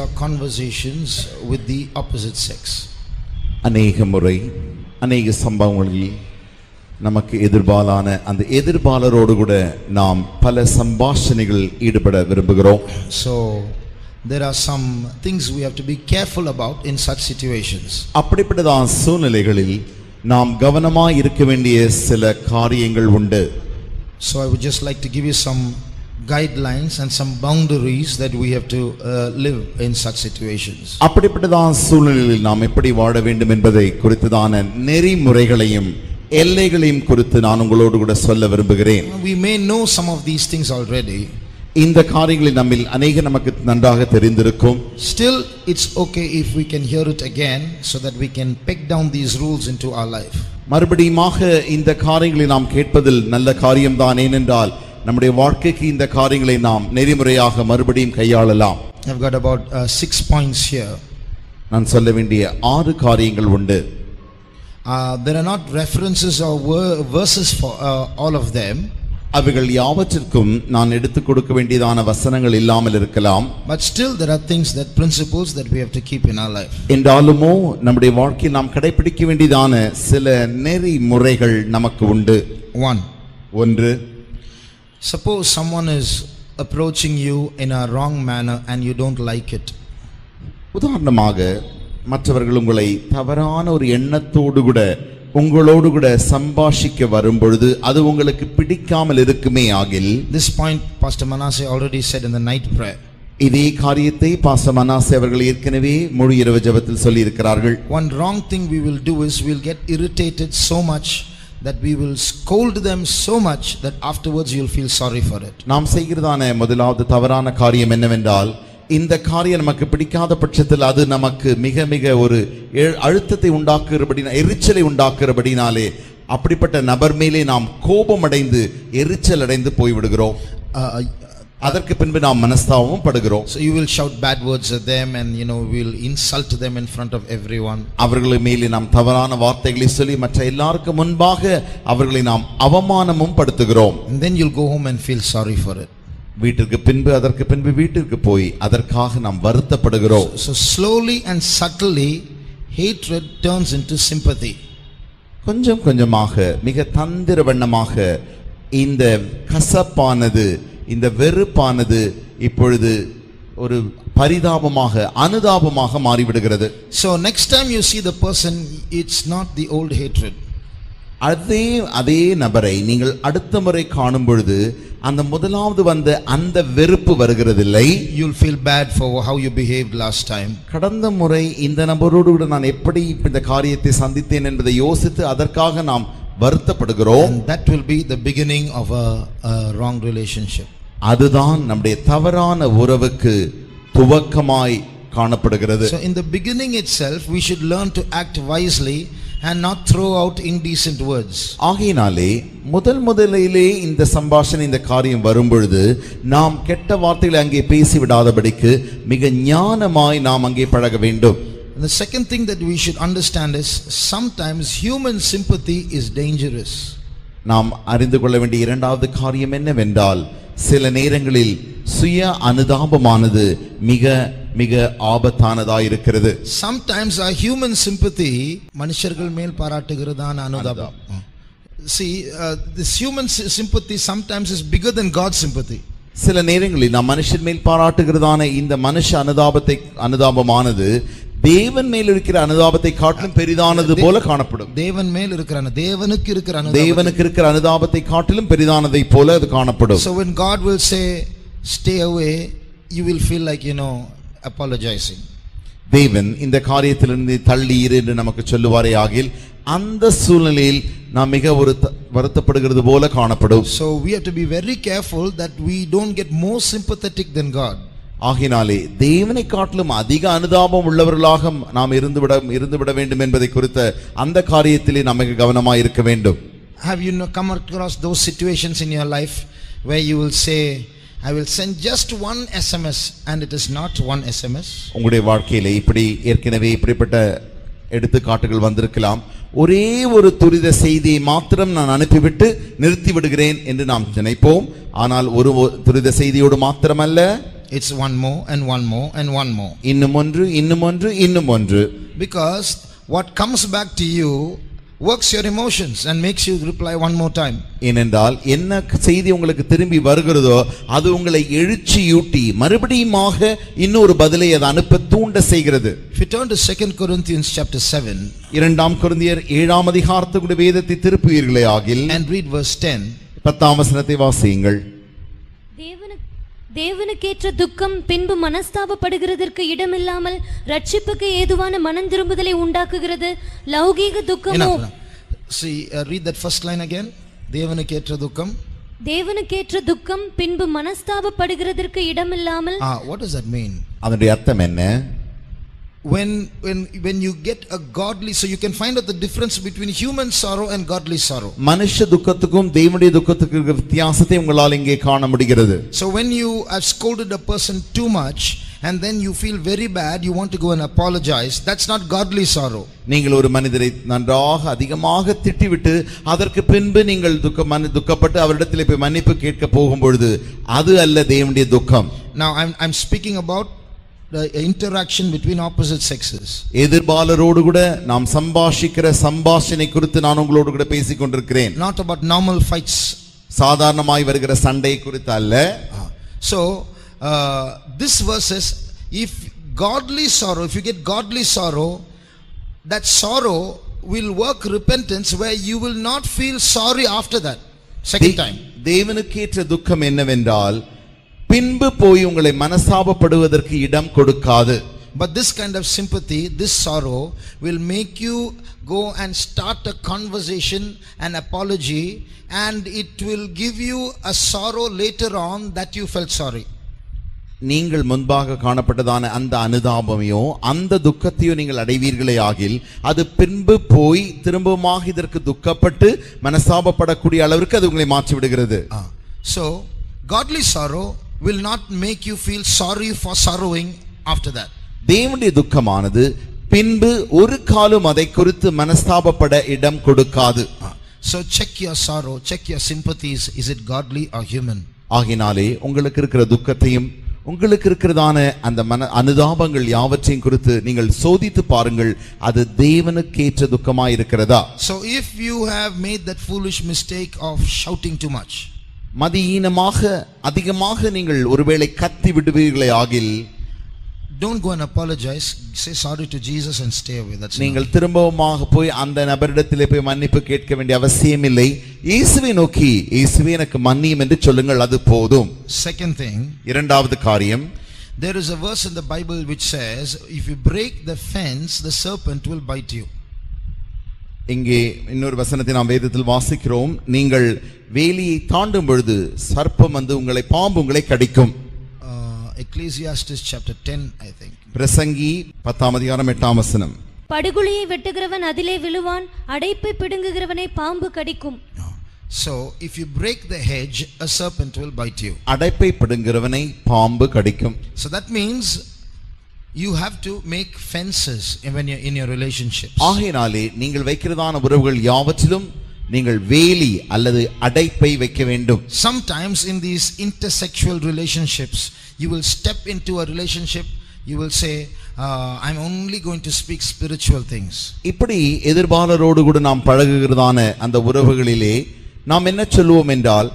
our conversations with the opposite sex. அநேக முறை அநேக சம்பவங்களில் நமக்கு எதிர்பாலான அந்த எதிர்பாலரோடு கூட நாம் பல சம்பாஷணைகள் ஈடுபட விரும்புகிறோம். So there are some things we have to be careful about in such situations. அப்படிப்பட்டதான சூழ்நிலைகளில் நாம் கவனமாய் இருக்க வேண்டிய சில காரியங்கள் உண்டு. So I would just like to give you some guidelines and some boundaries that we have to live in such situations. அப்படிப்பட்டதான சூழ்நிலையில் நாம் எப்படி வாழ வேண்டும் என்பதை குறித்ததான நெறிமுறைகளையும் எல்லைகளையும் குறித்து நான் உங்களோடு கூட சொல்ல விரும்புகிறேன். We may know some of these things already. இந்த காரியங்களில் நம்மில் அநேக நமக்கு நன்றாக தெரிந்திருக்கும். Still it's okay if we can hear it again so that we can peg down these rules into our life. மறுபடியுமாக இந்த காரியங்களை நாம் கேட்பதில் நல்ல காரியம்தான். ஏனென்றால் நம்முடைய வாழ்க்கைக்கு இந்த காரியங்களை நாம் நெறிமுறையாக மறுபடியும் கையாளலாம். I've got about 6 points here. நான் சொல்ல வேண்டிய 6 காரியங்கள் உண்டு. There are not references or verses for all of them. அவைகள் யாவற்றிற்கும் நான் எடுத்துக் கொடுக்க வேண்டியதான வசனங்கள் இல்லாமல் இருக்கலாம். But still there are things, that principles that we have to keep in our life. என்றாலுமோ நம்முடைய வாழ்க்கையில் நாம் கடைபிடிக்க வேண்டியதான சில நெறிமுறைகள் நமக்கு உண்டு. 1. Suppose someone is approaching you in a wrong manner and you don't like it. உதாரணமாக மற்றவர்கள் உங்களை தவறான ஒரு எண்ணத்தோடு கூட உங்களோடு கூட சம்பாஷிக்க வரும்பொழுது அது உங்களுக்கு பிடிக்காமல் இருக்குமே ஆகில், this point Pastor Manasseh already said in the night prayer. இதே காரியத்தை பாஸ்டர் மனாசே அவர்கள் ஏற்கனவே முழு இரவு ஜெபத்தில் சொல்லி இருக்கிறார்கள். One wrong thing we will do is we will get irritated so much that we will scold them so much that afterwards you will feel sorry for it. நாம் செய்கிறதான முதலாவது தவறான காரியம் என்னவென்றால், இந்த காரியம் நமக்கு பிடிக்காத பட்சத்தில் அது நமக்கு மிக மிக ஒரு அழுத்தத்தை உண்டாக்குறபடினா, எரிச்சலை உண்டாக்குறபடினாலே அப்படிப்பட்ட நபர் மேலே நாம் கோபம் அடைந்து எரிச்சல் அடைந்து போய்விடுகிறோம். அதற்கு பின்பு நாம் மனஸ்தாபமும் படுகிறோம். So you will shout bad words at them and will insult them in front of everyone. அவர்கள் மேலே நாம் தவறான வார்த்தைகளை சொல்லி மற்ற எல்லாருக்கும் முன்பாக அவர்களை நாம் அவமானமும் படுத்துகிறோம். And then you'll go home and feel sorry for it. அதற்கு பின்பு வீட்டிற்கு போய் அதற்காக நாம் வருத்தப்படுகிறோம். So slowly and subtly hatred turns into sympathy. கொஞ்சம் கொஞ்சமாக மிக தந்திரவண்ணமாக இந்த கசப்பானது, இந்த வெறுப்பானது இப்பொழுது ஒரு பரிதாபமாக அனுதாபமாக மாறிவிடுகிறது. So next time you see the person, it's not the old hatred. அதே நபரை நீங்கள் அடுத்த முறை காணும் பொழுது அந்த முதலாவது வந்த அந்த வெறுப்பு வருகிறதில்லை. You'll feel bad for how you behaved last time. கடந்த முறை இந்த நபரோடு கூட நான் எப்படி இந்த காரியத்தை சந்தித்தேன் என்பதை யோசித்து அதற்காக நாம் வருத்தப்படுகிறோம். And that will be the beginning of a wrong relationship. அதுதான் நம்முடைய தவறான உறவுக்கு துவக்கமாய் காணப்படுகிறது. So in the beginning itself we should learn to act wisely and not throw out indecent words. ஆகையினாலே முதலிலே இந்த சம்பாஷணை, இந்த காரியம் வரும்பொழுது நாம் கெட்ட வார்த்தைகளை அங்கே பேசி விடாதபடிக்கு மிக ஞானமாய் நாம் அங்கே பழக வேண்டும். And the second thing that we should understand is sometimes human sympathy is dangerous. நாம் அறிந்து கொள்ள வேண்டிய இரண்டாவது காரியம் என்னவென்றால், சில நேரங்களில் சுய அனுதாபமானது மிக மிக ஆபத்தானதாய் இருக்கிறது. Sometimes our human sympathy மனுஷர்கள் மேல் பாராட்டுகிறதான அனுதாபம். See, this human sympathy sometimes is bigger than God's sympathy. சில நேரங்களில் நாம் மனுஷர் மேல் பாராட்டுகிறதான இந்த மனுஷ அனுதாபமானது தேவன் மேல் இருக்கிற அனுதாபத்தை காட்டிலும் பெரிதானது போல காணப்படும். தேவனுக்கு இருக்கிற அனுதாபத்தை காட்டிலும் பெரிதானதை போல அது காணப்படும். So when God will say stay away, you will feel like apologizing. தேவன் இந்த காரியத்திலிருந்து தள்ளி இரு என்று நமக்கு சொல்லுவாரே ஆகில் அந்த சூழ்நிலையில் நாம் மிக ஒரு வருத்தப்படுகிறது போல காணப்படும். So we have to be very careful that we don't get more sympathetic than God. ஆகினாலே தேவனை காட்டிலும் அதிக அனுதாபம் உள்ளவர்களாக நாம் இருந்துவிட வேண்டும் என்பதை குறித்த அந்த காரியத்திலே நமக்கு கவனமாக இருக்க வேண்டும். Have you come across those situations in your life where you will say, I will send just one SMS and it is not one SMS? உங்களுடைய வாழ்க்கையிலே இப்படி ஏற்கனவே இப்படிப்பட்ட எடுத்துக்காட்டுகள் வந்திருக்கலாம். ஒரே ஒரு துரித செய்தியை மாத்திரம் நான் அனுப்பிவிட்டு நிறுத்தி விடுகிறேன் என்று நாம் நினைப்போம். ஆனால் ஒரு துரித செய்தியோடு மாத்திரமல்ல, it's one more and one more and one more. இன்னும் ஒன்று, இன்னும் ஒன்று, இன்னும் ஒன்று. Because what comes back to you works your emotions and makes you reply one more time. ஏனென்றால் என்ன செய்தி உங்களுக்கு திரும்பி வருகிறதோ அது உங்களை எழுச்சியூட்டி மறுபடியுமாக இன்னொரு பதிலை அது அனுப்ப தூண்ட செய்கிறது. If you turn to 2 Corinthians chapter 7, இரண்டாம் கொரிந்தியர் 7ஆம் அதிகாரத்துடைய வேதத்தை திருப்புவீர்களே ஆகில் and read verse 10. 10ஆம் வசனத்தை வாசியுங்கள். தேவனுக்கேற்ற துக்கம் பின்பு மனஸ்தாபப்படுகிறதற்கு இடமில்லாமல் ரட்சிப்புக்கு ஏதுவான மனம் திரும்புதலை உண்டாக்குகிறது. லௌகீக துக்கமோ. See, read that first line again. தேவனுக்கேற்ற துக்கம். தேவனுக்கேற்ற துக்கம் பின்பு மனஸ்தாபப்படுகிறதற்கு இடமில்லாமல். What does that mean? அதனுடைய அர்த்தம் என்ன? When you get a godly, so you can find out the difference between human sorrow and godly sorrow. மனுஷ துக்கத்துக்கும் தேவனுடைய துக்கத்துக்கும் இருக்கிற வித்தியாசத்தை உங்களால் இங்கே காண முடிகிறது. So when you have scolded a person too much and then you feel very bad, you want to go and apologize, that's not godly sorrow. நீங்கள் ஒரு மனிதரை நன்றாக அதிகமாக திட்டிவிட்டு அதற்கு பின்பு நீங்கள் துக்கப்பட்டு அவரிடத்தில் போய் மன்னிப்பு கேட்க போகும்பொழுது அது அல்ல தேவனுடைய துக்கம். Now I'm speaking about the interaction between opposite sexes. எதிர்பாலரோடு கூட நாம் சம்பாஷிக்கிற சம்பாஷணை குறித்து நான் உங்களோடு கூட பேசிக் கொண்டிருக்கிறேன். Not about normal fights. சாதாரணமாய் வருகிற சண்டை குறித்து அல்ல. So this verse says, if godly sorrow, if you get godly sorrow, that sorrow will work repentance where you will not feel sorry after that second time. தேவனுக்கேற்ற துக்கம் என்னவென்றால் பின்பு போய் உங்களை மனஸ்தாபப்படுவதற்கு இடம் கொடுக்காது. But this kind of sympathy, this sorrow will make you go and start a conversation, an apology, and it will give you a sorrow later on that you felt sorry. நீங்கள் முன்பாக காணப்பட்டதான அந்த அனுதாபமையோ அந்த துக்கத்தையோ நீங்கள் அடைவீர்களே ஆகில் அது பின்பு போய் திரும்பமாக இதற்கு துக்கப்பட்டு மனஸ்தாபப்படக்கூடிய அளவிற்கு அது உங்களை மாற்றி விடுகிறது. So godly sorrow will not make you feel sorry for sorrowing after that. தேவனுடைய துக்கமானது பின்பு ஒரு காலம் அதை குறித்து மனஸ்தாபப்பட இடம் கொடுக்காது. So check your sorrow, check your sympathies, is it godly or human? ஆகினாலே உங்களுக்கு இருக்கிற துக்கத்தையும் உங்களுக்கு இருக்கிறதான அந்த அனுதாபங்கள் யாவற்றையும் குறித்து நீங்கள் சோதித்து பாருங்கள், அது தேவனுக்கேற்ற துக்கமாய் இருக்கிறதா. So if you have made that foolish mistake of shouting too much, மதியீனமாக அதிகமாக நீங்கள் ஒருவேளை கத்தி விடுவீர்களே ஆகில், don't go and apologize, say sorry to Jesus and stay away. That's நீங்கள் திரும்பவுமாக போய் அந்த நபரிடத்திலே போய் மன்னிப்பு கேட்க வேண்டிய அவசியம் இல்லை. இயேசுவை நோக்கி இயேசுவே எனக்கு மன்னியும் என்று சொல்லுங்கள், அது போதும். Second thing, இரண்டாவது காரியம், there is a verse in the Bible which says, if you break the fence, the serpent will bite you. இங்கே இன்னொரு வசனத்தை நாம் வேதத்தில் வாசிக்கிறோம், நீங்கள் வேலியை தாண்டும் பொழுது சர்ப்பம் வந்து உங்களை பாம்பு உங்களை கடிக்கும். Ecclesiastes chapter 10, I think. பிரசங்கி 10ஆம் அதிகாரம் 8ஆம் வசனம். படுகுழியை வெட்டுகிறவன் அதிலே விழுவான், அடைப்பை பிடுங்குகிறவனை பாம்பு கடிக்கும். So if you break the hedge, a serpent will bite you. அடைப்பை பிடுங்குகிறவனை பாம்பு கடிக்கும். So that means you have to make fences when you're in your relationships. ஆகையினாலே நீங்கள் வைக்கிறதான உறவுகள் யாவற்றிலும் நீங்கள் வேலி அல்லது அடைப்பை வைக்க வேண்டும். Sometimes in these intersexual relationships, you will step into a relationship, you will say, I'm only going to speak spiritual things. இப்படி எதிர்பாலரோடு கூட நாம் பழகுகிறதான அந்த உறவுகளிலே நாம் என்ன சொல்லுவோம் என்றால்,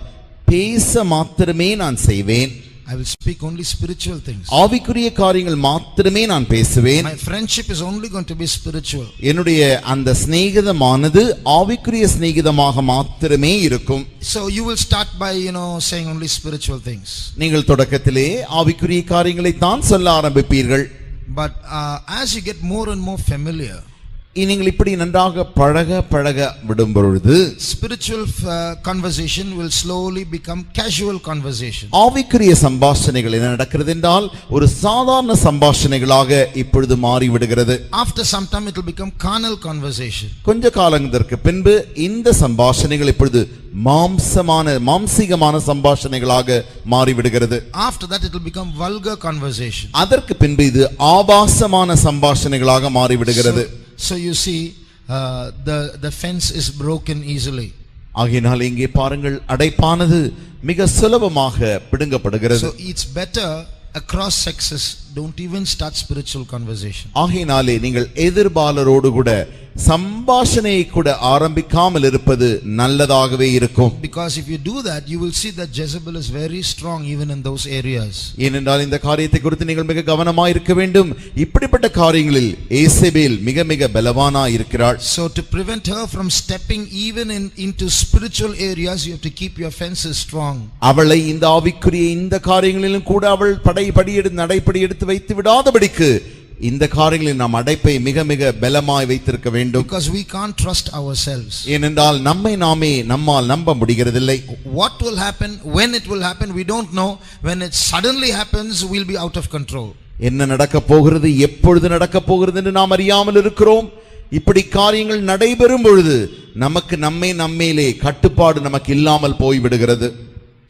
பேச மாத்திரமே நான் செய்வேன், I will speak only spiritual things. ஆவிக்குரிய காரியங்கள் மாத்திரமே நான் பேசுவேன். My friendship is only going to be spiritual. என்னுடைய அந்த சிநேகிதமானது ஆவிக்குரிய சிநேகிதமாக மாத்திரமே இருக்கும். So you will start by saying only spiritual things. நீங்கள் தொடக்கத்திலே ஆவிக்குரிய காரியங்களை தான் சொல்ல ஆரம்பிப்பீர்கள். But as you get more and more familiar, நீங்கள் இப்படி நன்றாக பழக விடும் பொழுது spiritual conversation will slowly become casual conversation. ஆவிக்குரிய சம்பாஷணைகள் என்ன நடக்கிறது என்றால் ஒரு சாதாரண சம்பாஷணைகளாக இப்பொழுது மாறி விடுகிறது. After some time it will become carnal conversation. கொஞ்ச காலத்திற்கு பின்பு இந்த சம்பாஷணைகள் இப்பொழுது மாம்சீகமான சம்பாஷணைகளாக மாறி விடுகிறது. After that it will become vulgar conversation. அதற்கு பின்பு இது ஆபாசமான சம்பாஷணைகளாக மாறி விடுகிறது. So you see, the fence is broken easily. ஆகையினால் இங்கே பாருங்கள், அடைப்பானது மிக சுலபமாக பிடுங்கப்படுகிறது. So it's better across sexes, don't even start spiritual conversation. ஆகையினாலே நீங்கள் எதிர்பாலரோடு கூட சம்பாஷணையை கூட ஆரம்பிக்காமல் இருப்பது நல்லதாகவே இருக்கும். Because if you do that, you will see that Jezebel is very strong even in those areas. ஏனென்றால் இந்த காரியத்தை குறித்து நீங்கள் மிக கவனமாக இருக்க வேண்டும். இப்படிப்பட்ட காரியங்களில் ஏசபேல் மிக மிக பலவானாய் இருக்கிறாள். So to prevent her from stepping even into spiritual areas, you have to keep your fences strong. அவளை இந்த ஆவிக்குரிய இந்த காரியங்களிலும் கூட அவள் நடைபடி எடுத்து வைத்து விடாதபடிக்கு இந்த காரியங்களில் நாம் அடைப்பை மிக மிக பலமாய் வைத்திருக்க வேண்டும். Because we can't trust ourselves. ஏனென்றால் நம்மால் நம்ப முடிகிறதில்லை. What will happen, when it will happen, we don't know. When it suddenly happens, we'll be out of control. என்ன நடக்க போகிறது, எப்பொழுது நடக்க போகிறது என்று நாம் அறியாமல் இருக்கிறோம். இப்படி காரியங்கள் நடைபெறும் பொழுது நமக்கு நம்மேலே கட்டுப்பாடு நமக்கு இல்லாமல் போய்விடுகிறது.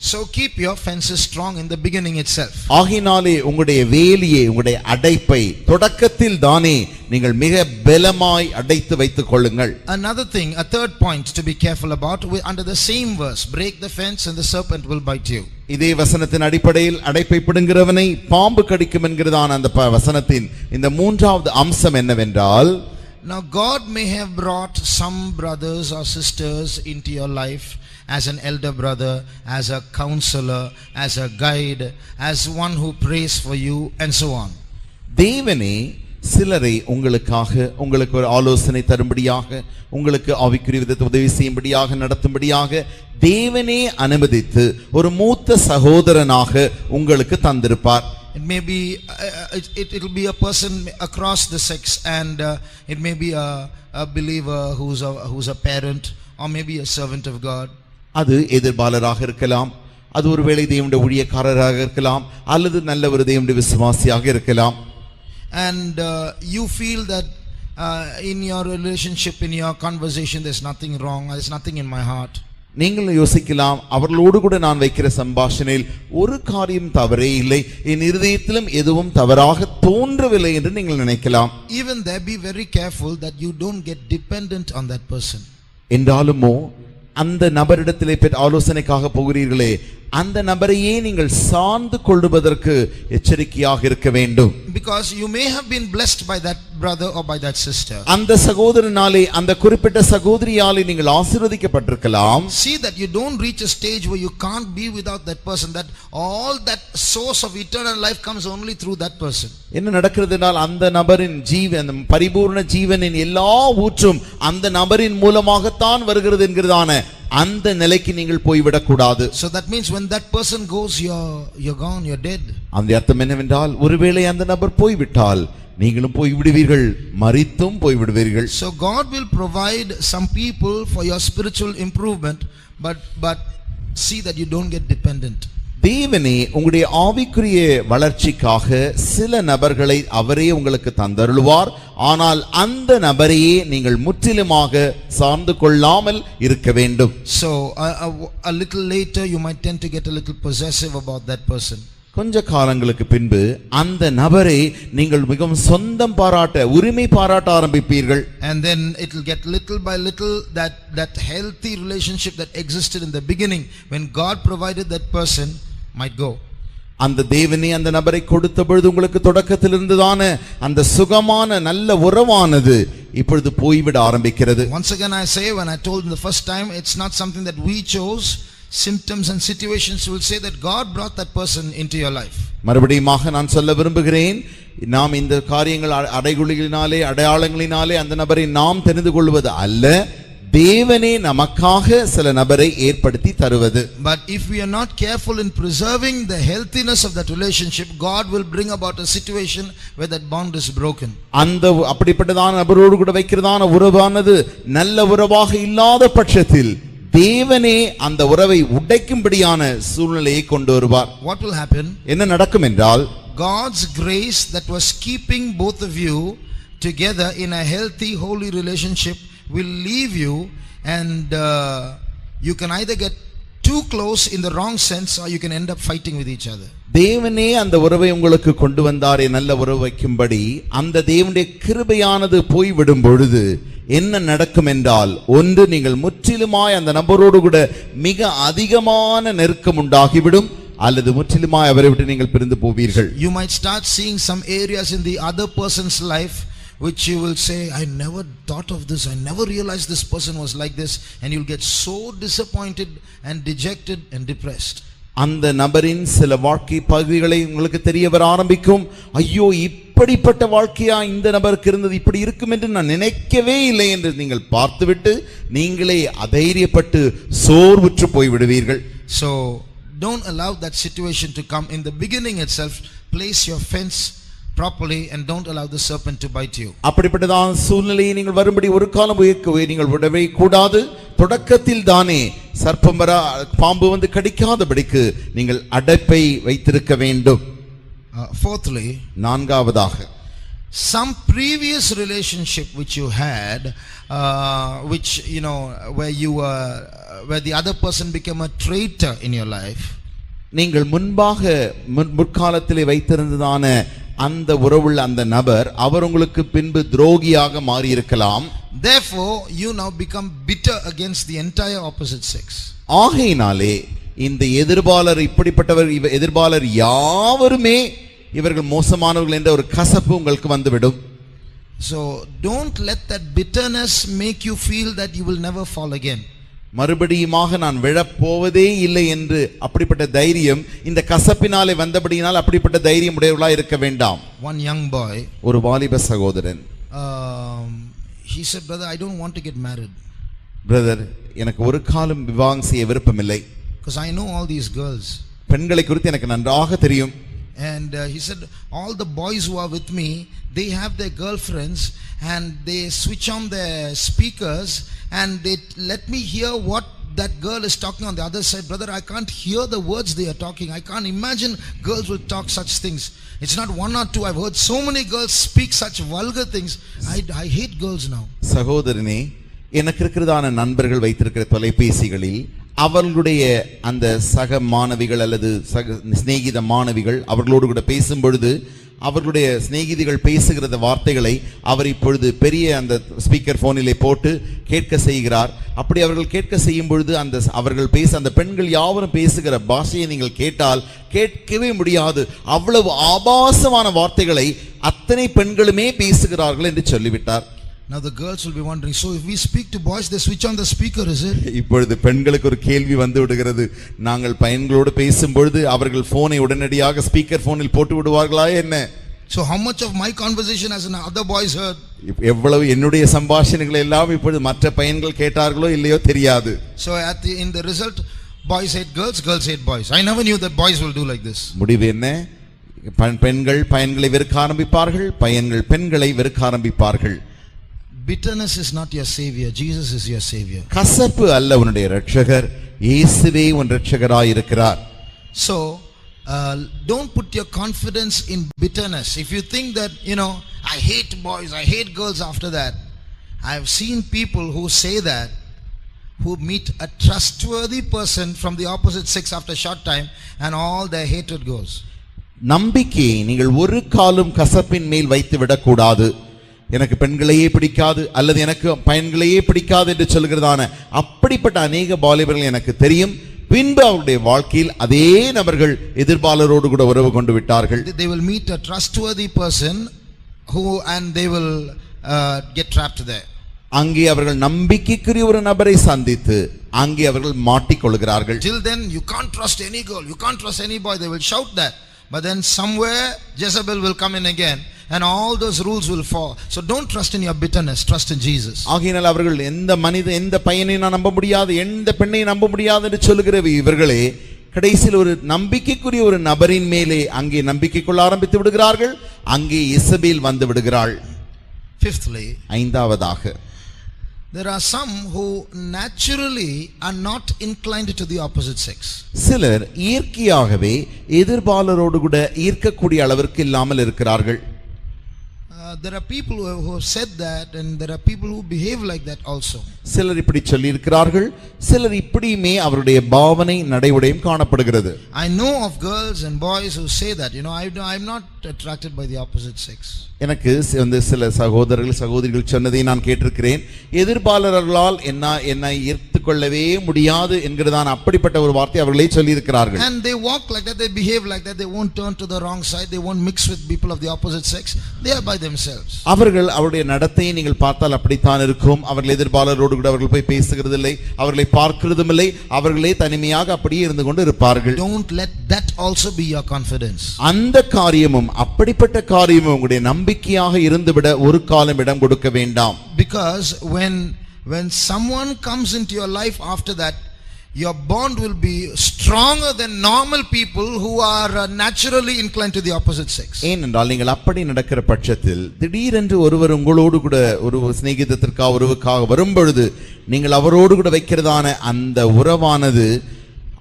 So keep your fences strong in the beginning itself. ஆகினாலே உங்களுடைய வேலியை, உங்களுடைய அடைப்பை தொடக்கத்தில் தானே நீங்கள் மிக பலமாய் அடைத்து வைத்துக் கொள்ளுங்கள். Another thing, a third point to be careful about, under the same verse, break the fence and the serpent will bite you. இதே வசனத்தின் அடிப்படையில் அடைப்பை பிடுங்கிறவனை பாம்பு கடிக்கும் என்கிறதான அந்த வசனத்தின் இந்த மூன்றாவது அம்சம் என்னவென்றால், now God may have brought some brothers or sisters into your life as an elder brother, as a counselor, as a guide, as one who prays for you and so on. தேவனே சிலரை உங்களுக்கு ஒரு ஆலோசனை தரும்படியாக, உங்களுக்கு ஆவிக்குரிய விதத்தை உதவி செய்யும்படியாக, நடத்தும்படியாக தேவனே அனுமதித்து ஒரு மூத்த சகோதரனாக உங்களுக்கு தந்திருப்பார். It may be it will be a person across the sex, and it may be a believer who's a parent, or maybe a servant of God. அது எதிர்பாலராக இருக்கலாம், அது ஒருவேளை தேவனுடைய ஊழியக்காரராக இருக்கலாம், அல்லது நல்ல ஒரு தேவனுடைய விசுவாசியாக இருக்கலாம். And you feel that in your relationship, in your conversation, there's nothing wrong, there's nothing in my heart. நீங்கள் யோசிக்கலாம், அவர்களோடு கூட நான் வைக்கிற சம்பாஷணையில் ஒரு காரியம் தவறே இல்லை, என் இருதயத்திலும் எதுவும் தவறாக தோன்றவில்லை என்று நீங்கள் நினைக்கலாம். Even there, be very careful that you don't get dependent on that person. என்றாலுமோ அந்த நபரிடத்திலே ஆலோசனைக்காக போகிறீர்களே, அந்த நபரையே நீங்கள் சார்ந்து கொள்வதற்கு எச்சரிக்கையாக இருக்க வேண்டும். Because you may have been blessed by that brother or by that sister. அந்த சகோதரனாலே, அந்த குறிப்பிட்ட சகோதரியாலே நீங்கள் ஆசீர்வதிக்கப்பட்டிருக்கலாம். See that you don't reach a stage where you can't be without that person, that all that source of eternal life comes only through that person. என்ன நடக்கிறதுனால் அந்த நபரின் ஜீவன், பரிபூர்ண ஜீவனின் எல்லா ஊற்றும் அந்த நபரின் மூலமாகத்தான் வருகிறது என்கிறதான அந்த நிலைக்கு நீங்கள் போய்விடக் கூடாது. So that means when that person goes, you're gone, you're dead. அந்த அர்த்தம் என்னவென்றால், ஒருவேளை அந்த நபர் போய்விட்டால் நீங்களும் போய்விடுவீர்கள், மரித்தும் போய்விடுவீர்கள். So God will provide some people for your spiritual improvement, but see that you don't get dependent. தேவனே உங்களுடைய ஆவிக்குரிய வளர்ச்சிக்காக சில நபர்களை அவரே உங்களுக்கு தந்தருள்வார். ஆனால் அந்த நபரையே நீங்கள் முற்றிலுமாக சார்ந்து கொள்ளாமல் இருக்க வேண்டும். So a little later you might tend to get a little possessive about that person. கொஞ்ச காலங்களுக்கு பின்பு அந்த நபரை நீங்கள் மிகவும் சொந்தம் பாராட்ட, உரிமை பாராட்ட ஆரம்பிப்பீர்கள். And then it will get little by little that healthy relationship that existed in the beginning when God provided that person might go. அந்த தேவனே அந்த நபரை கொடுத்த பொழுது உங்களுக்கு தொடக்கத்தில் இருந்ததான அந்த சுகமான நல்ல உறவானது இப்பொழுது போய்விட ஆரம்பிக்கிறது. Once again I say, when I told in the first time, it's not something that we chose. Symptoms and situations will say that God brought that person into your life. மறுபடியுமாக நான் சொல்ல விரும்புகிறேன், நாம் இந்த காரியங்கள் அடைகுழிகளினாலே, அடையாளங்களினாலே அந்த நபரை நாம் தெரிந்து கொள்வது அல்ல, தேவனே நமக்காக சில நபரை ஏற்படுத்தி தருவது. But if we are not careful in preserving the healthiness of that relationship, God will bring about a situation where that bond is broken. அந்த அப்படிப்பட்டதான நபரோடு கூட வைக்கிறதான உறவானது நல்ல உறவாக இல்லாத பட்சத்தில் தேவனே அந்த உறவை உடைக்கும்படியான சூழ்நிலையை கொண்டு வருவார். What will happen? என்ன நடக்கும் என்றால், God's grace that was keeping both of you together in a healthy, holy relationship will leave you, and you can either get too close in the wrong sense, or you can end up fighting with each other. தேவனே அந்த உறவை உங்களுக்கு கொண்டு வந்தாரே, நல்ல உறவு வைக்கும்படி. அந்த தேவனுடைய கிருபையானது போய்விடும் பொழுது என்ன நடக்கும் என்றால், ஒன்று, நீங்கள் முற்றிலுமாய் அந்த நபரோடு கூட மிக அதிகமான நெருக்கம் உண்டாகிவிடும், அல்லது முற்றிலுமாய் அவரை விட்டு நீங்கள் பிரிந்து போவீர்கள். You might start seeing some areas in the other person's life which you will say, I never thought of this, I never realized this person was like this, and you'll get so disappointed and dejected and depressed. அந்த நபரின் சில வாழ்க்கை பகுதிகளை உங்களுக்கு தெரிய வர ஆரம்பிக்கும். ஐயோ, இப்படிப்பட்ட வாழ்க்கையா இந்த நபருக்கு இருந்தது, இப்படி இருக்கும் என்று நான் நினைக்கவே இல்லை என்று நீங்கள் பார்த்துவிட்டு நீங்களே அதைரியப்பட்டு சோர்வுற்று போய் விடுவீர்கள். So don't allow that situation to come. In the beginning itself, place your fence properly and don't allow the serpent to bite you. அப்படிப்பட்டதான் சூழ்நிலையை நீங்கள் வரும்படி ஒரு காலம் நீங்கள் விடவே கூடாது. தொடக்கத்தில் தானே சர்ப்பம் வர பாம்பு வந்து கடிக்காதபடிக்கு நீங்கள் அடைப்பை வைத்திருக்க வேண்டும். Fourthly, நான்காவதாக, some previous relationship which you had, which you know, where the other person became a traitor in your life. நீங்கள் முற்காலத்திலே வைத்திருந்ததான அந்த உறவுள்ள அந்த நபர் அவர் உங்களுக்கு பின்பு துரோகியாக மாறி இருக்கலாம். Therefore you now become bitter against the entire opposite sex. ஆகையினாலே இந்த இப்படிப்பட்டவர் எதிர்பாலர் யாவருமே இவர்கள் மோசமானவர்கள் என்ற ஒரு கசப்பு உங்களுக்கு வந்துவிடும். So don't let that bitterness make you feel that you will never fall again. மறுபடியுமாக நான் விழப்போவதே இல்லை என்று அப்படிப்பட்ட தைரியம் இந்த கசப்பினாலே வந்தபடியினால் அப்படிப்பட்ட தைரியம் உடையவர்களாக இருக்க வேண்டாம். One young boy, ஒரு வாலிப சகோதரன், he said, brother, I don't want to get married. Brother, எனக்கு ஒரு காலம் விவாகம் செய்ய விருப்பமில்லை. Because I know all these girls. பெண்களை குறித்து எனக்கு நன்றாக தெரியும். And he said, all the boys who are with me, they have their girlfriends and they switch on their speakers and they let me hear what that girl is talking on the other side. Brother, I can't hear the words they are talking. I can't imagine girls will talk such things. It's not one or two. I've heard so many girls speak such vulgar things. I hate girls now. சகோதரனே, எனக்கு இருக்கிறதான நண்பர்கள் வைத்திருக்கிற தொலைபேசிகளில் அவர்களுடைய அந்த சக மாணவிகள் அல்லது சிநேகித மாணவிகள் அவர்களோடு கூட பேசும் பொழுது அவர்களுடைய சிநேகிதிகள் பேசுகிற வார்த்தைகளை அவர் இப்பொழுது பெரிய அந்த ஸ்பீக்கர் போனிலே போட்டு கேட்க செய்கிறார். அப்படி அவர்கள் கேட்க செய்யும் பொழுது அவர்கள் பேச அந்த பெண்கள் யாவரும் பேசுகிற பாஷையை நீங்கள் கேட்டால் கேட்கவே முடியாது. அவ்வளவு ஆபாசமான வார்த்தைகளை அத்தனை பெண்களுமே பேசுகிறார்கள் என்று சொல்லிவிட்டார். Now the girls will be wondering, so if we speak to boys, they switch on the speaker, is it? இப்பொழுது பெண்களுக்கு ஒரு கேள்வி வந்து விடுகிறது. நாங்கள் பையன்களோடு பேசும் பொழுது அவர்கள் போனை உடனடியாக ஸ்பீக்கர் போனில் போட்டு விடுவார்களா என்ன? So how much of my conversation has other boys heard? எவ்வளவு என்னுடைய சம்பாஷணைகளை எல்லாம் இப்பொழுது மற்ற பையன்கள் கேட்டார்களோ இல்லையோ தெரியாது. So in the result, boys hate girls, girls hate boys. I never knew that boys will do like this. முடிவு என்ன? பெண்கள் பையன்களை வெறுக்க ஆரம்பிப்பார்கள், பையன்கள் பெண்களை வெறுக்க ஆரம்பிப்பார்கள். Bitterness is not your savior. Jesus is your savior. கசப்பு அல்ல உன்னுடைய இரட்சகர், இயேசுவே உன் இரட்சகராய் இருக்கிறார். So don't put your confidence in bitterness. If you think that, I hate boys, I hate girls after that. I have seen people who say that, who meet a trustworthy person from the opposite sex after a short time and all their hatred goes. நம்பிக்கையை நீங்கள் ஒரு காலம் கசப்பின் மேல் வைத்து விடக்கூடாது. எனக்கு பெண்களையே பிடிக்காது அல்லது எனக்கு பையன்களையே பிடிக்காது என்று சொல்கிறதான அப்படிப்பட்ட அநேக வாலிபர்கள் எனக்கு தெரியும். பின்பு அவருடைய வாழ்க்கையில் அதே நபர்கள் எதிர்பாலரோடு கூட உறவு கொண்டு விட்டார்கள். They will meet a trustworthy person and they will get trapped there. அங்கே அவர்கள் நம்பிக்கைக்குரிய ஒரு நபரை சந்தித்து அங்கே அவர்கள் மாட்டிக்கொள்கிறார்கள். Till then you can't trust any girl, you can't trust any boy. They will shout that. But then somewhere Jezebel will come in again and all those rules will fall. So don't trust in your bitterness, trust in Jesus. ஆகையால் அவர்கள் எந்த பையனை நான் நம்ப முடியாது, எந்த பெண்ணை நம்ப முடியாது என்று சொல்லுகிற இவர்களே கடைசியில் ஒரு நம்பிக்கைக்குரிய ஒரு நபரின் மேலே அங்கே நம்பிக்கை கொள்ள ஆரம்பித்து விடுகிறார்கள். அங்கே இசபேல் வந்து விடுகிறாள். Fifthly, ஐந்தாவதாக, there are some who naturally are not inclined to the opposite sex. சிலர் இயற்கையாகவே எதிர்பாலரோடு கூட ஈர்க்கக்கூடிய அளவிற்கு இல்லாமல் இருக்கிறார்கள். there are people who have said that, and there are people who behave like that also. சிலர் இப்படி சொல்லி இருக்கிறார்கள், சிலர் இப்படியுமே அவருடைய பாவனை நடைமுறையும் காணப்படுகிறது. I know of girls and boys who say that, I'm not attracted by the opposite sex. எனக்கு சில சகோதரர்கள் சகோதரிகள் சொன்னதை நான் கேட்டிருக்கிறேன். எதிர்பாலர்களால் என்னை ஏற்றுக்கொள்ளவே முடியாது என்கிறதான அப்படிப்பட்ட ஒரு வார்த்தை அவர்களே சொல்லி இருக்கிறார்கள். And they walk like that, they behave like that, they won't turn to the wrong side, they won't mix with people of the opposite sex, they are by themselves. அவருடைய நடத்தையை நீங்கள் பார்த்தால் அப்படித்தான் இருக்கும். அவர்கள் எதிர்பாலரோடு கூட அவர்கள் போய் பேசுகிறதில்லை, அவர்களை பார்க்கிறதும் இல்லை, அவர்களே தனிமையாக அப்படியே இருந்து கொண்டு இருப்பார்கள். Don't let that also be your confidence. அந்த காரியமும் அப்படிப்பட்ட காரியமும் உங்களுடைய நம்பிக்கையாக இருந்துவிட ஒரு காலம் இடம் கொடுக்க வேண்டாம். Because when someone comes into your life after that, your bond will be stronger than normal people who are naturally inclined to the opposite sex. ஏனென்றால் நீங்கள் அப்படி நடக்கிற பட்சத்தில் திடீரென்று ஒருவர் உங்களோடு கூட ஒரு சிநேகிதத்திற்காக உறவுக்காக வரும்பொழுது நீங்கள் அவரோடு கூட வைக்கிறதான அந்த உறவானது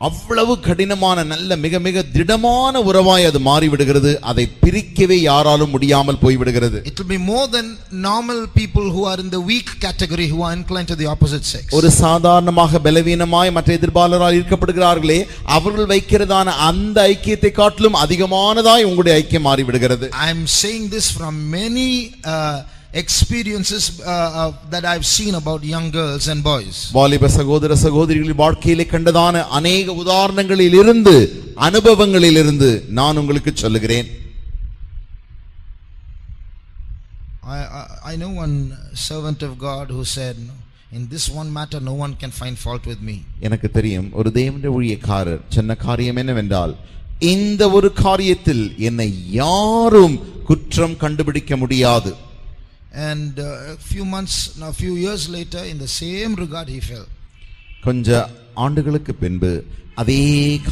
அவ்வளவு கடினமான நல்ல மிக மிக திடமான உறவாய் அது மாறிவிடுகிறது. அதை பிரிக்கவே யாராலும் முடியாமல் போய்விடுகிறது. It will be more than normal people who are in the weak category, who are inclined to the opposite sex. ஒரு சாதாரணமாக பலவீனமாய் மற்ற எதிர்பாலரால் ஈர்க்கப்படுகிறார்களே, அவர்கள் வைக்கிறதான அந்த ஐக்கியத்தை காட்டிலும் அதிகமானதாய் உங்களுடைய ஐக்கியம் மாறிவிடுகிறது. I am saying this from many experiences that I've seen about young girls and boys. வாலிப சகோதர சகோதரிகளின் வாழ்க்கையிலே கண்டதான அநேக உதாரணங்களில் இருந்து அனுபவங்களில் இருந்து நான் உங்களுக்கு சொல்லுகிறேன். I know one servant of God who said, in this one matter no one can find fault with me. எனக்கு தெரியும் ஒரு தேவனுடைய ஊழியக்காரர் சொன்ன காரியம் என்னவென்றால், இந்த ஒரு காரியத்தில் என்னை யாரும் குற்றம் கண்டுபிடிக்க முடியாது. And a few years later, in the same regard, he fell. கொஞ்ச ஆண்டுகளுக்கு பின்பு அதே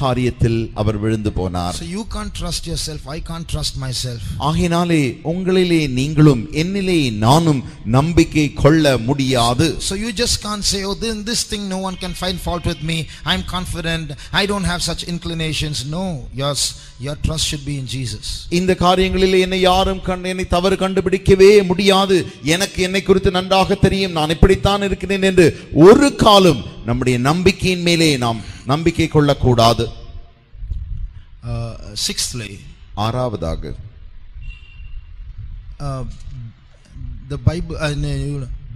காரியத்தில் அவர் விழுந்து போனார். So you can't trust yourself, I can't trust myself. ஆகினாலே உங்களிலே நீங்களும் என்னிலே நானும் நம்பிக்கை கொள்ள முடியாது. So you just can't say, oh, this thing no one can find fault with me, I'm confident, I don't have such inclinations. No, your trust should be in Jesus. இந்த காரியங்களிலே என்னை யாரும் என்னை தவறு கண்டுபிடிக்கவே முடியாது, எனக்கு என்னை குறித்து நன்றாக தெரியும், நான் இப்படித்தான் இருக்கிறேன் என்று ஒரு காலம் நம்முடைய நம்பிக்கையின் மேலே நாம் நம்பிக்கை கொள்ளக்கூடாது. Sixthly, ஆறாவதாக the Bible,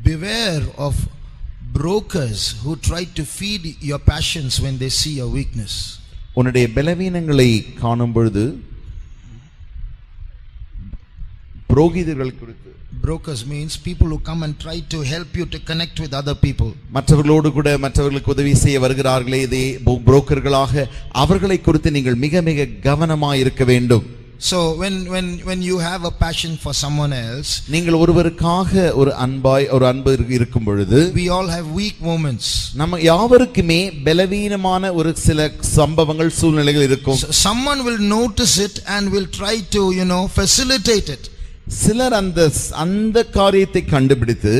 beware of brokers who try to feed your passions when they see your weakness. உன்னுடைய பலவீனங்களை காணும் பொழுது புரோகிதர்கள் குறித்து, brokers means people who come and try to help you to connect with other people. மற்றவர்களோடு கூட மற்றவர்களுக்கு உதவி செய்ய வருகிறார்களே, இதே புரோக்கர்களாக அவர்களை குறித்து நீங்கள் மிக மிக கவனமாய் இருக்க வேண்டும். So when you have a passion for someone else, நீங்கள் ஒருவருக்காக ஒரு அன்பு இருக்கும் பொழுது, we all have weak moments. நம்ம யாவருக்குமே பலவீனமான ஒரு சில சம்பவங்கள் சூழ்நிலைகள் இருக்கும். Someone will notice it and will try to facilitate it. சிலர் அந்த காரியத்தை கண்டுபிடித்து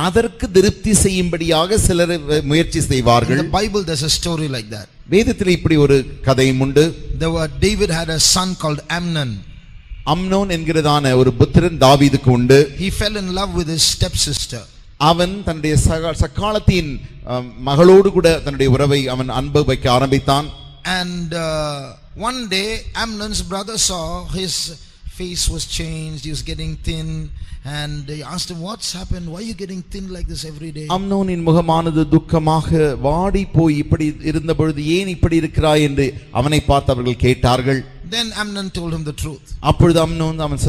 அதற்கு திருப்தி செய்யும்படியாக சிலர் முயற்சி செய்வார்கள். In the Bible there's a story like that. வேதத்தில் இப்படி ஒரு கதையும் உண்டு. David had a son called Amnon. Amnon என்கிறதான ஒரு புத்திரன் தாவீதுக்கு உண்டு. He fell in love with his stepsister. அவன் தன்னுடைய சகாலத்தின் மகளோடு கூட தன்னுடைய உறவை அவன் அன்பு வைக்க ஆரம்பித்தான். And one day Amnon's brother saw his face was changed, he was getting thin, and he asked him, what's happened, why are you getting thin like this every day? அம்னோனின் முகமானது துக்கமாக வாடி போய் இப்படி இருந்த பொழுது ஏன் இப்படி இருக்கிறாய் என்று அவனை பார்த்து அவர்கள் கேட்டார்கள். Then Amnon told him the truth. அப்பொழுது அம்னோன் அவன்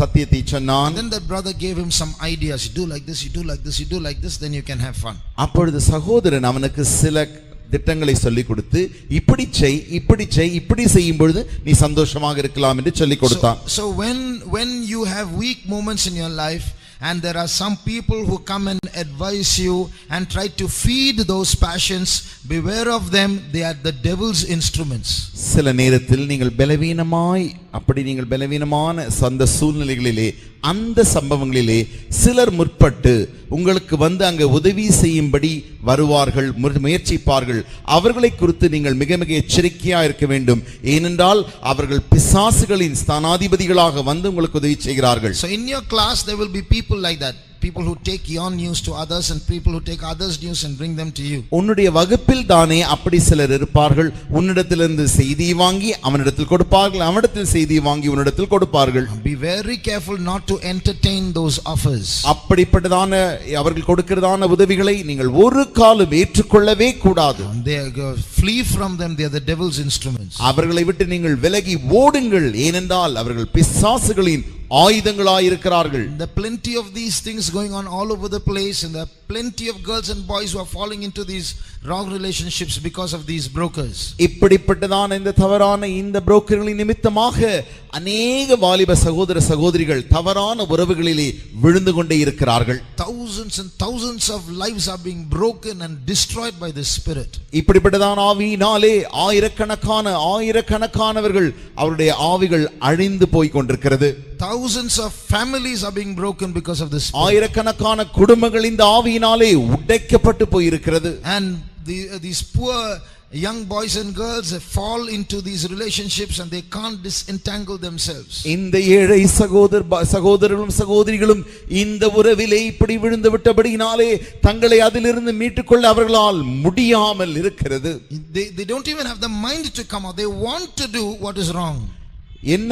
சத்தியத்தை சொன்னான். Then that brother gave him some ideas, you do like this, you do like this, you do like this, then you can have fun. அப்பொழுது சகோதரன் அவனுக்கு சில திட்டங்களை சொல்லிக் கொடுத்து, இப்படி செய் இப்படி செய்யும் பொழுது நீ சந்தோஷமாக இருக்கலாம் என்று சொல்லிக் கொடுத்தான். So when you have weak moments in your life and there are some people who come and advise you and try to feed those passions. Beware of them, they are the devil's instruments. சில நேரத்தில் நீங்கள் நீங்கள் பலவீனமான அந்த சூழ்நிலைகளிலே அந்த சம்பவங்களிலே சிலர் முற்பட்டு உங்களுக்கு வந்து அங்கே உதவி செய்யும்படி வருவார்கள், முயற்சிப்பார்கள். அவர்களை குறித்து நீங்கள் மிக மிக எச்சரிக்கையா இருக்க வேண்டும். ஏனென்றால் அவர்கள் பிசாசுகளின் ஸ்தானாதிபதிகளாக வந்து உங்களுக்கு உதவி செய்கிறார்கள். So in your class there will be people like that. People who take your news to others and people who take others' news and bring them to you. உன்னுடைய வகுப்பில் தானே அப்படி சிலர் இருப்பார்கள். உன்னிடத்திலிருந்து செய்தி வாங்கி அவனிடத்தில் கொடுப்பார்கள், அவனிடத்தில் செய்தி வாங்கி உன்னிடத்தில் கொடுப்பார்கள். Be very careful not to entertain those offers. அப்படிப்பட்டதான அவர்கள் கொடுக்கிறதான உதவிகளை நீங்கள் ஒரு காலம் ஏற்றுக்கொள்ளவே கூடாது. They flee from them, they are the devil's instruments. அவர்களை விட்டு நீங்கள் விலகி ஓடுங்கள். ஏனென்றால் அவர்கள் பிசாசுகளின் ஆயுதங்களாயிருக்கிறார்கள். There are plenty of these things going on all over the place, and there are plenty of girls and boys who are falling into these wrong relationships because of these brokers. இப்படிப்பட்டதான இந்த தவறான இந்த புரோக்கர்களின் நிமித்தமாக அநேக வாலிப சகோதர சகோதரிகள் தவறான உறவுகளிலே விழுந்து கொண்டே இருக்கிறார்கள். Thousands and thousands of lives are being broken and destroyed by this spirit. இப்படிப்பட்டதான ஆவியினாலே ஆயிரக்கணக்கானவர்கள் அவருடைய ஆவிகள் அழிந்து போய் கொண்டிருக்கிறது. Thousands of families are being broken because of this spirit. ஆயிரக்கணக்கான குடும்பங்கள் இந்த ஆவியினாலே உடைக்கப்பட்டு போய் இருக்கிறது. And these poor young boys and girls fall into these relationships and they can't disentangle themselves. இந்த ஏழை சகோதரர்களும் சகோதரிகளும் இந்த உறவிலே இப்படி விழுந்து விட்டபடியினாலே தங்களை அதிலிருந்து மீட்டுக்கொள்ள அவர்களால் முடியாமல் இருக்கிறது. They don't even have the mind to come out. They want to do what is wrong. என்ன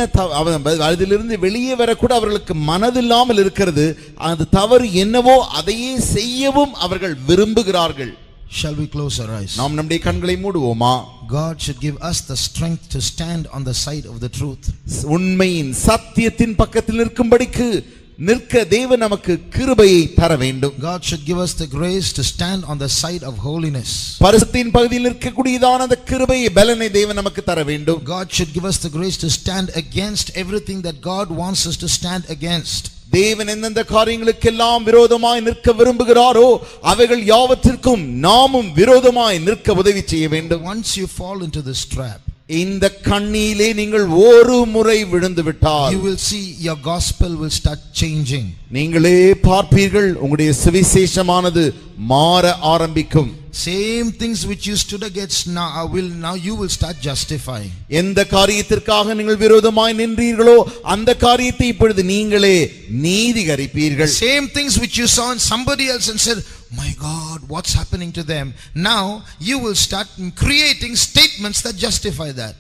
அதிலிருந்து வெளியே வரக்கூட அவர்களுக்கு மனதில்லாமல் இருக்கிறது. அது தவறு என்னவோ அதையே செய்யவும் அவர்கள் விரும்புகிறார்கள். Shall we close our eyes? நாம் நம்முடைய கண்களை மூடுவோமா? God should give us the strength to stand on the side of the truth. உண்மையின் சத்தியத்தின் பக்கத்தில் நிற்கும்படிக்கு நிற்க தேவன் நமக்கு கிருபையை தர வேண்டும். God should give us the grace to stand on the side of holiness. பரிசுத்தத்தின் பகுதியில் நிற்கக்கூடியதான அந்த கிருபையை பலனை தேவன் நமக்கு தர வேண்டும். God should give us the grace to stand against everything that God wants us to stand against. தேவன் எந்தெந்த காரியங்களுக்கெல்லாம் விரோதமாய் நிற்க விரும்புகிறாரோ அவைகள் யாவற்றிற்கும் நாமும் விரோதமாய் நிற்க உதவி செய்ய வேண்டும். Once you fall into this trap, இந்த கண்ணியிலே நீங்கள் ஒரு முறை விழுந்து விட்டால் you will see your gospel will start changing. நீங்களே பார்ப்பீர்கள் உங்களுடைய சுவிசேஷமானது மாற ஆரம்பிக்கும். Same things which you stood against now you will start justifying. எந்த காரியத்திற்காக நீங்கள் விரோதமாய் நின்றீர்களோ அந்த காரியத்தை இப்பொழுது நீங்களே நீதிகரிப்பீர்கள். Same things which you saw in somebody else and said, my God, what's happening to them? Now you will start creating statements that justify that.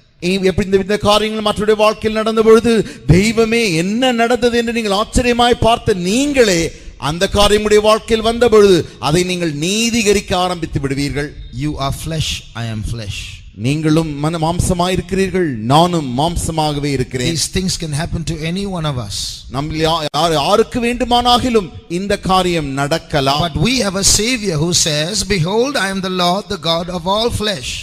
எப்படி இந்த காரியங்கள் மற்றவருடைய வாழ்க்கையில் நடந்த பொழுது தெய்வமே என்ன நடந்தது என்று நீங்கள் ஆச்சரியமாய் பார்த்த நீங்களே அந்த காரியமுடைய வாழ்க்கையில் வந்த பொழுது அதை நீங்கள் நீதிகரிக்க ஆரம்பித்து விடுவீர்கள். You are flesh, I am flesh. நீங்களும் மாம்சமாய் இருக்கிறீர்கள், நானும் மாம்சமாகவே இருக்கிறேன். These things can happen to any one of us. நம்மில் யாருக்கு வேண்டுமானாலும் இந்த காரியம் நடக்கலாம். But we have a savior who says, behold, I am the Lord, the God of all flesh.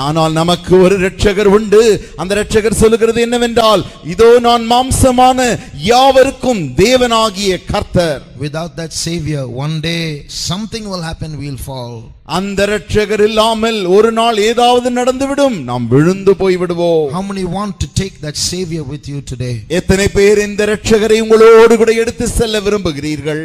ஆனால் நமக்கு ஒரு இரட்சகர் உண்டு. அந்த இரட்சகர் சொல்லுகிறது என்னவென்றால், இதோ நான் மாம்சமான யாவருக்கும் தேவனாகிய கர்த்தர். Without that savior, one day something will happen, we'll fall. அந்த இரட்சகர் இல்லாமல் ஒரு நாள் ஏதாவது நடந்துவிடும், நாம் விழுந்து போய் விடுவோம். How many want to take that savior with you today? எத்தனை பேர் இந்த இரட்சகரை உங்களோடு கூட எடுத்து செல்ல விரும்புகிறீர்கள்?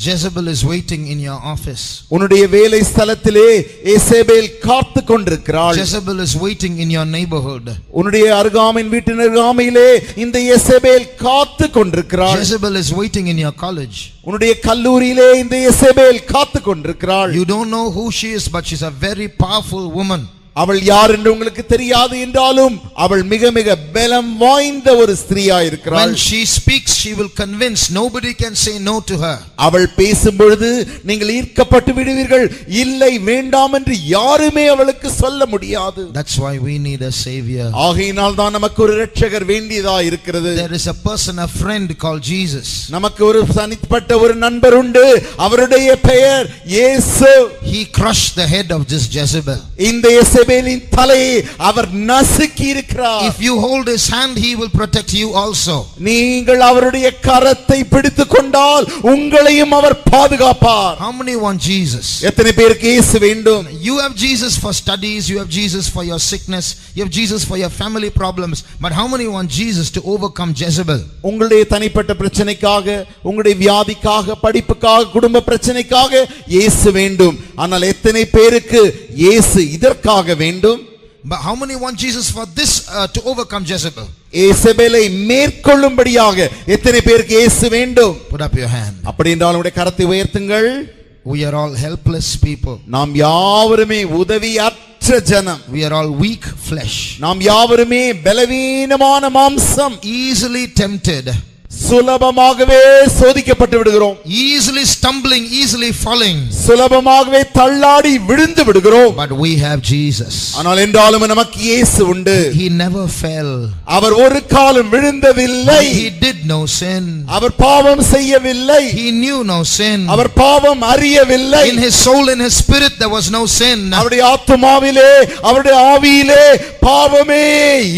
Jezebel is waiting in your office. உன்னுடைய வேலை ஸ்தலத்திலே எசேபேல் காத்து கொண்டிருக்கிறாள். Jezebel is waiting in your neighborhood. உன்னுடைய அருகாமையின் வீட்டின் அருகாமையிலே இந்த எசேபேல் காத்து கொண்டிருக்கிறாள். Jezebel is waiting in your college. உன்னுடைய கல்லூரியிலே இந்த எசேபேல் காத்து கொண்டிருக்கிறாள். You don't know who she is, but she's a very powerful woman. அவள் யார் என்று உங்களுக்கு தெரியாது என்றாலும் அவள் மிக மிக பலம் வாய்ந்த ஒரு ஸ்திரீயாய் இருக்கிறாள். When she speaks, she will convince. Nobody can say no to her. அவள் பேசும் பொழுது நீங்கள் ஈர்க்கப்பட்டு விடுவீர்கள். இல்லை வேண்டாம் என்று யாருமே அவளுக்கு சொல்ல முடியாது. That's why we need a savior. ஆகையினால் தான் நமக்கு ஒரு இரட்சகர் வேண்டியதாய் இருக்கிறது. There is a person, a friend called Jesus. நமக்கு ஒரு தனிப்பட்ட ஒரு நண்பர் உண்டு. அவருடைய பெயர் இயேசு. He crushed the head of this Jezebel. இந்த எசபேலின் தலையை அவர் நசுக்கி இருக்கிறார். If you hold his hand, he will protect you also. நீங்கள் அவருடைய கரத்தை பிடித்துக் கொண்டால் உங்களையும் அவர் பாதுகாப்பார். How many want Jesus? எத்தனை பேருக்கு இயேசு வேண்டும்? You have Jesus for studies, you have Jesus for your sickness, you have Jesus for your family problems, but how many want Jesus to overcome Jezebel? உங்களுடைய தனிப்பட்ட பிரச்சனைக்காக, உங்களுடைய வியாதிக்காக, படிப்புக்காக, குடும்ப பிரச்சனைக்காக இயேசு வேண்டும். ஆனால் எத்தனை பேருக்கு இயேசு இதற்காக வேண்டும்? But how many want Jesus for this to overcome Jezebel? இயேசபேலை மேற்கொள்ளும்படியாக எத்தனை பேருக்கு இயேசு வேண்டும்? Put up your hand. அப்படி என்றால் உங்களுடைய கரத்தை உயர்த்துங்கள். We are all helpless people. நாம் யாவருமே உதவியற்ற ஜனம். We are all weak flesh. நாம் யாவருமே பலவீனமான மாம்சம். Easily tempted. சுலபமாகவே சோதிக்கப்பட்டு விடுகிறோம். Easily stumbling, easily falling. சுலபமாகவே தள்ளாடி விழுந்து விடுகிறோம். But we have Jesus. ஆனால் என்றாலும் நமக்கு இயேசு உண்டு. He never fell. அவர் ஒரு காலம் விழுந்ததில்லை. He did no sin. அவர் பாவம் செய்யவில்லை. He knew no sin. அவர் பாவம் அறியவில்லை. In his soul, in his spirit, there was no sin. அவருடைய ஆத்துமாவிலே, அவருடைய ஆவியிலே பாவமே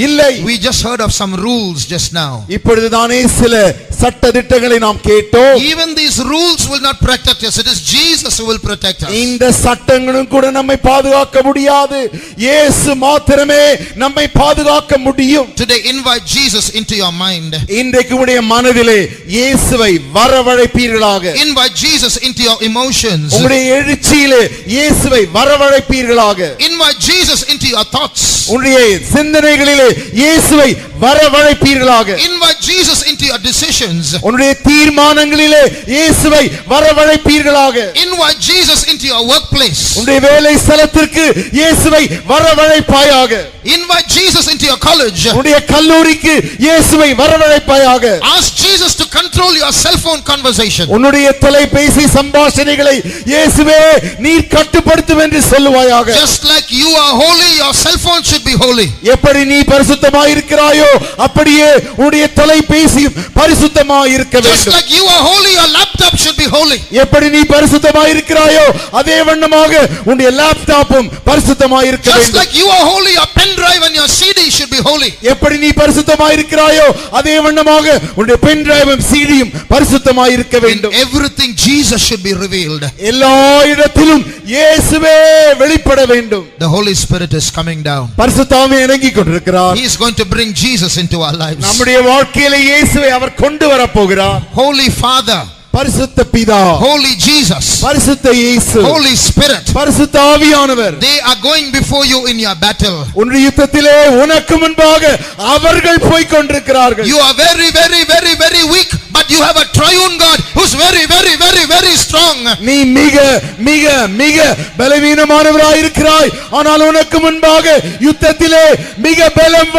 இல்லை. We just heard of some rules just now. இப்பொழுதுதானே சில சட்ட திட்டங்களை நாம் கேட்டோம். Even these rules will not protect us. It is Jesus who will protect us. இந்த சட்டங்களும் கூட நம்மை பாதுகாக்க முடியாது. இயேசு மாத்திரமே நம்மை பாதுகாக்க முடியும். Today invite Jesus into your mind. இன்றைக்கு உங்களுடைய மனதிலே இயேசுவை வரவழைப்பீர்களாக. Invite Jesus into your emotions. உங்களுடைய எழுச்சியிலே இயேசுவை வரவழைப்பீர்களாக. Invite Jesus into your thoughts. உங்களுடைய சிந்தனைகளிலே இயேசுவை வரவழைப்பீர்களாக. Invite Jesus into your decisions. உங்களுடைய தீர்மானங்களிலே இயேசுவை வரவழைப்பீர்களாக. Invite Jesus into your workplace. உங்களுடைய வேலை ஸ்தலத்திற்கு இயேசுவை வரவழைப்பாயாக. Invite Jesus into your college. உங்களுடைய கல்லூரிக்கு இயேசுவை வரவழைப்பாயாக. Ask Jesus to control your cell phone conversation. உன்னுடைய தொலைபேசி சம்பாஷணைகளை இயேசுவே நீர் கட்டுப்படுத்தும் என்று சொல்லுவாயாக. Just like you are holy, your cell phone should be holy. எப்படி நீ பரிசுத்தமாய் இருக்கிறாயோ அப்படியே உன்னுடைய தொலைபேசியும் பரிசுத்தமாய் இருக்க Just வேண்டும். like you are holy, your laptop should be holy. எப்படி நீ பரிசுத்தமாய் இருக்கிறாயோ அதே வண்ணமாக உன்னுடைய லேப்டாப்பும் பரிசுத்தமாய் இருக்க Just வேண்டும். like you are holy, your pen drive and your CD should be holy. எப்படி நீ பரிசுத்தமாய் இருக்கிறாயோ அதே வண்ணமாக உன்னுடைய பென் டிரைவும் சிடியும் பரிசுத்தமாய் இருக்க In வேண்டும். everything Jesus should be revealed. எல்லா இடத்திலும் இயேசுவே வெளிப்பட வேண்டும். The Holy Spirit is coming down. பரிசுத்தாவியானவர் இறங்கிக் கொண்டிருக்கிறார். He is going to bring Jesus into our lives. நம்முடைய வாழ்க்கையிலே இயேசுவை அவர் கொண்டு வர போகிறார். Holy Father, பரிசுத்த பிதா, Holy Jesus, பரிசுத்த இயேசு, Holy Spirit, பரிசுத்த ஆவியானவர் they are going before you in your battle. உன்னுடைய யுத்தத்திலே உனக்கு முன்பாக அவர்கள் போய் கொண்டிருக்கிறார்கள். You are very, very, very, very weak, but you have a triune God who's very, very, very, very strong. நீ மிக மிக மிக பலவீனமானவராய் இருக்கிறாய். ஆனால் உனக்கு முன்பாக யுத்தத்திலே மிக பலம்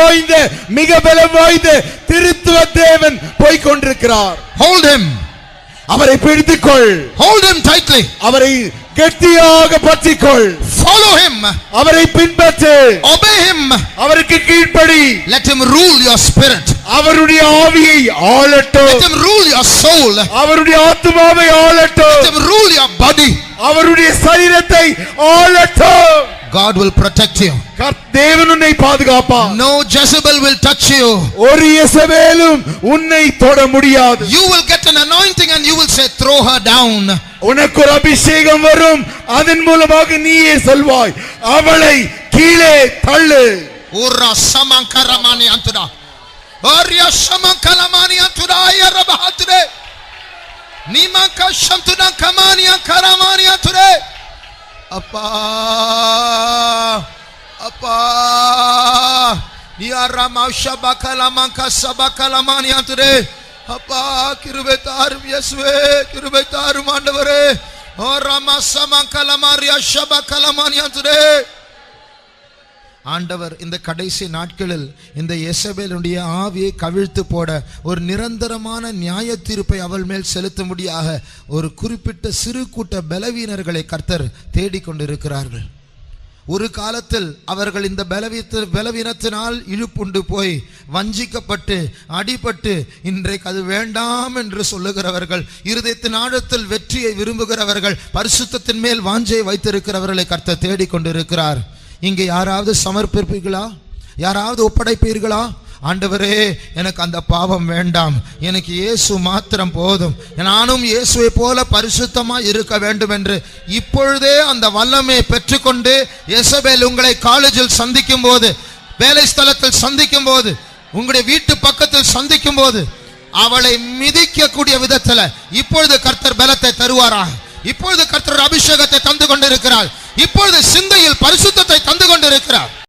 வாய்ந்த திருத்துவ தேவன் போய் கொண்டிருக்கிறார். Hold him. அவரை பிடித்துக்கொள். Hold him tightly. அவரை கெட்டியாக பற்றிக்கொள். Follow him. அவரை பின்பற்று. Obey him. அவருக்கு கீழ்ப்படி. Let him rule your spirit. அவருடைய ஆவியை ஆளட்டும். Let him rule your soul. அவருடைய ஆத்துமாவை ஆளட்டும். Let him rule your body. அவருடைய சரீரத்தை ஆளட்டும். God will protect you. தேவன் உன்னை பாதுகாப்பார். No Jezebel will touch you. ஒரு யேசபேலும் உன்னை தொட முடியாது. You will get an anointing and you will say, throw her down. உனக்கு ஒரு அபிஷேகம் வரும். அதன் மூலமாக நீயே சொல்வாய், அவளை கீழே தள்ளு. Ura samankaramani antuda. Arya samankalamani antuda ayarabahatde. Nimanka shamtudan kamani ankaramani antude. Appa Niara Mausha Bakalamanka Sabakalamani antude. Appa kirubetarum Yeswe kirubetarum andavare. Ora masamankalamaria Shabakalamani antude. ஆண்டவர் இந்த கடைசி நாட்களில் இந்த யேசபேலுடைய ஆவியை கவிழ்த்து போட ஒரு நிரந்தரமான நியாய தீர்ப்பை அவள் மேல் செலுத்தும்படியாக ஒரு குறிப்பிட்ட சிறு கூட்ட பலவீனர்களை கர்த்தர் தேடிக்கொண்டிருக்கிறார்கள். ஒரு காலத்தில் அவர்கள் இந்த பலவீனத்தினால் இழுப்புண்டு போய் வஞ்சிக்கப்பட்டு அடிபட்டு இன்றைக்கு அது வேண்டாம் என்று சொல்லுகிறவர்கள், இருதயத்தின் ஆழத்தில் வெற்றியை விரும்புகிறவர்கள், பரிசுத்தத்தின் மேல் வாஞ்சை வைத்திருக்கிறவர்களை கர்த்தர் தேடிக்கொண்டிருக்கிறார். இங்கே யாராவது சமர்ப்பிப்பீர்களா? யாராவது ஒப்படைப்பீர்களா? ஆண்டவரே, எனக்கு அந்த பாவம் வேண்டாம், எனக்கு இயேசு மாத்திரம் போதும், நானும் இயேசுவை போல பரிசுத்தமா இருக்க வேண்டும் என்று இப்பொழுதே அந்த வல்லமையை பெற்றுக்கொண்டு, எசபேல் உங்களை காலேஜில் சந்திக்கும் போது, வேலை ஸ்தலத்தில் சந்திக்கும் போது, உங்களுடைய வீட்டு பக்கத்தில் சந்திக்கும் போது அவளை மிதிக்கக்கூடிய விதத்தில் இப்பொழுது கர்த்தர் பலத்தை தருவாராக. இப்பொழுது கர்த்தர் அபிஷேகத்தை தந்து கொண்டிருக்கிறார். இப்பொழுது சிந்தையில் பரிசுத்தத்தை தந்து கொண்டிருக்கிறார்.